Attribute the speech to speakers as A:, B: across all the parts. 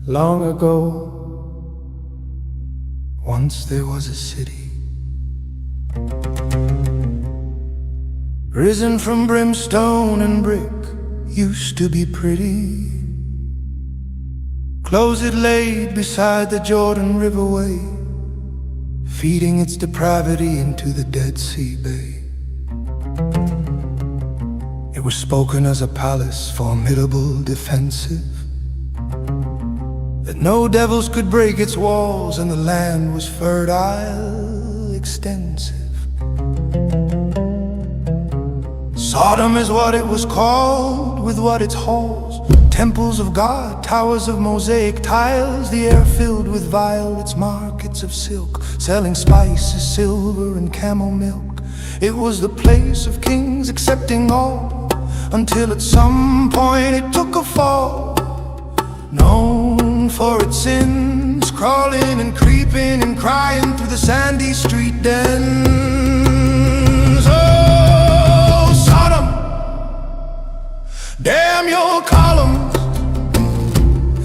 A: Long ago, once there was a city, risen from brimstone and brick, used to be pretty. Clothes it laid beside the Jordan River way, feeding its depravity into the Dead Sea Bay. It was spoken as a palace, formidable, defensive, that no devils could break its walls, and the land was fertile, extensive. Sodom is what it was called, with what its halls, temples of God, towers of mosaic tiles, the air filled with violets, markets of silk, selling spices, silver and camel milk. It was the place of kings accepting all, until at some point it took a fall. Known for its sins, crawling and creeping and crying through the sandy street dens. Oh, Sodom, damn your columns.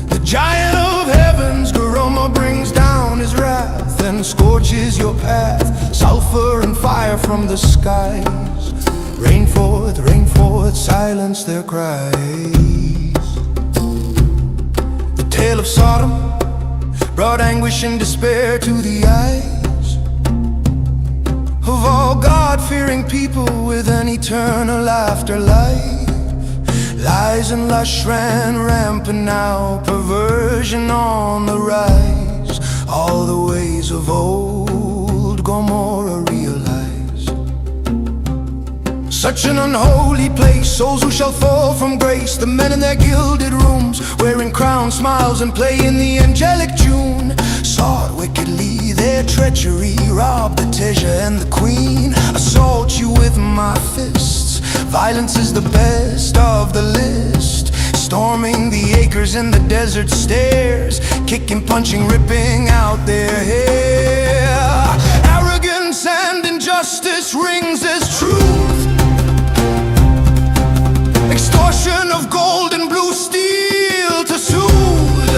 A: The giant of heavens, Gorrmorrah, brings down his wrath and scorches your path. Sulfur and fire from the skies, rain forth, silence their cries. The tale of Sodom brought anguish and despair to the eyes of all God-fearing people with an eternal afterlife. Lies and lust ran rampant, now perversion on the rise. All the ways of old Gorrmorrah realized. Such an unholy place, souls who shall fall from grace. The men in their gilded rooms, wearing crowns, smiles, and playing the angelic tune, sought wickedly their treachery, robbed the treasure and the queen. Assault you with my fists, violence is the best of the list. Storming the acres in the desert stairs, kicking, punching, ripping out their hair. Arrogance and injustice rings as truth, extortion of gold and blue steel to soothe.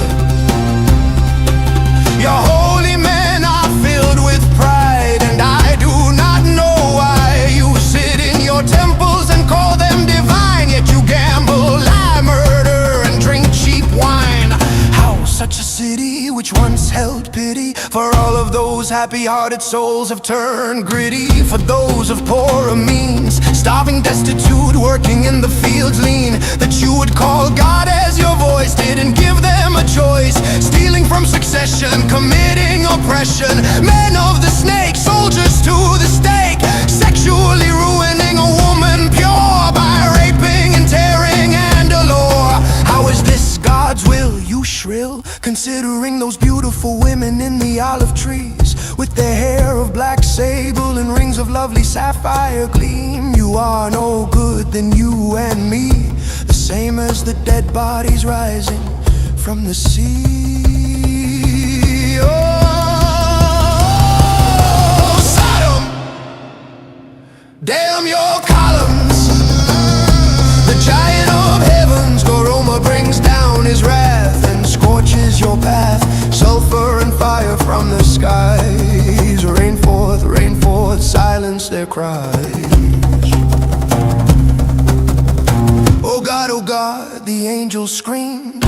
A: Your holy men are filled with pride, and I do not know why you sit in your temples and call them divine, yet you gamble, lie, murder, and drink cheap wine. How such a city which once held pity for all of those happy-hearted souls have turned gritty. For those of poorer means, starving, destitute, working in the fields lean, that you would call God as your voice, didn't give them a choice. Stealing from succession, committing oppression, men of the snake, soldiers to the stake, sexually ruining a woman pure by raping and tearing and allure. How is this God's will, you shrill, considering those beautiful women in the olive trees, with their hair of black sable and rings of lovely sapphire gleam? You are no good than you and me, the same as the dead bodies rising from the sea. Oh, Sodom, damn your columns. The giant of heavens, Gorrmorrah, brings down his wrath and scorches your path. Sulfur and fire from the skies, rain forth, silence their cries. Oh God, the angels screamed,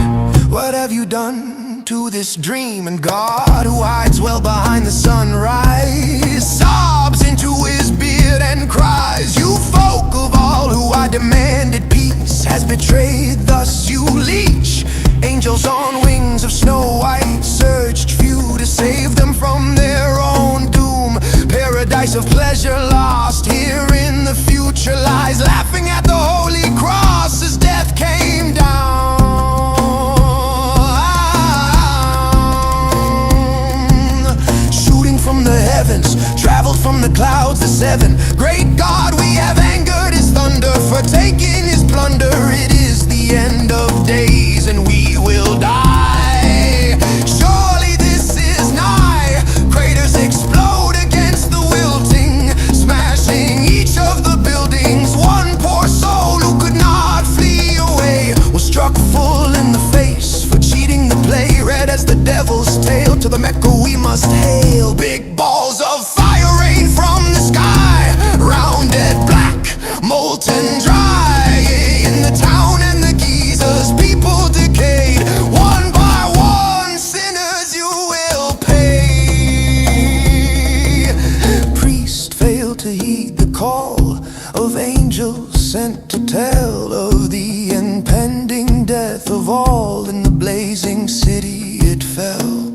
A: what have you done to this dream? And God, who hides well behind the sunrise, sobs into his beard and cries, you folk of all who I demanded peace has betrayed, thus you leech. Angels on wings of snow white searched few to save them from their own doom. Paradise of pleasure lost, here in the future lies, laughing at the holy cross as death came down. Shooting from the heavens, traveled from the clouds to seven. Great God, we have angered his thunder for taking his plunder. It is the end of days and we will die. Surely this is nigh. Craters explode against the wilting, smashing each of the buildings. One poor soul who could not flee away was struck full in the face for cheating the play. to the Mecca we must hail. Big balls of fire rain from the sky, rounded black, molten dry. In the town and the geezers, people decayed. One by one, sinners you will pay. Priest failed to heed the call of angels sent to tell of the impending death of all. In the blazing city it fell.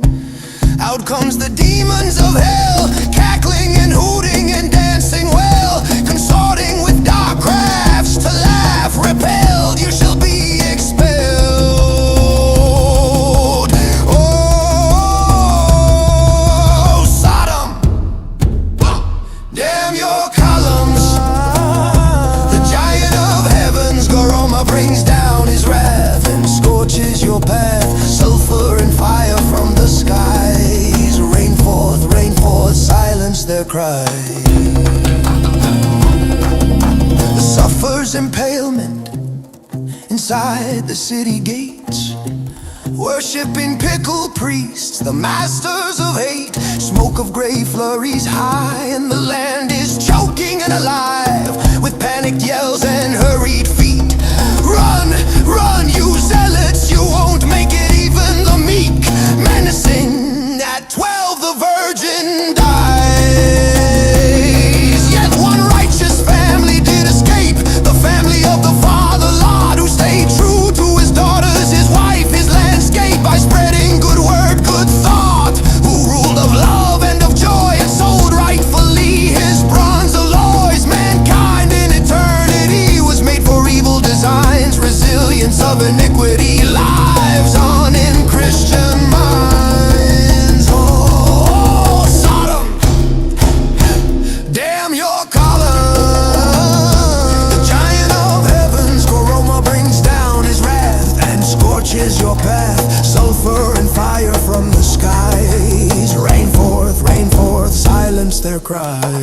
A: Out comes the demons of hell, cackling and hooting and dancing well, consorting with dark crafts to laugh. Repelled, you shall be expelled. Oh, Sodom, damn your columns. The giant of heavens, Gorrmorrah, brings down his wrath and scorches your path. Sulfur and fire from the skies, rain forth, silence their cry. Suffers impalement inside the city gates, worshipping pickled priests, the masters of hate. Smoke of grey flurries high, and the land is choking and alive with panicked yells and hurried feet. Run, run, you zealots, you won't make it. Even the meek, menacing, at 12 the virgin dies. Yet one righteous family did escape, the family of the father Lord, who stayed true to his daughters, his wife, his landscape, by spreading good word, good thought. Who ruled of love and of joy, and sold rightfully his bronze alloys. Mankind in eternity was made for evil designs. Resilience of iniquity lives on in Christian minds. Oh, Sodom, damn your column. The giant of heavens, Gorrmorrah, brings down his wrath and scorches your path. Sulfur and fire from the skies, rain forth, silence their cries.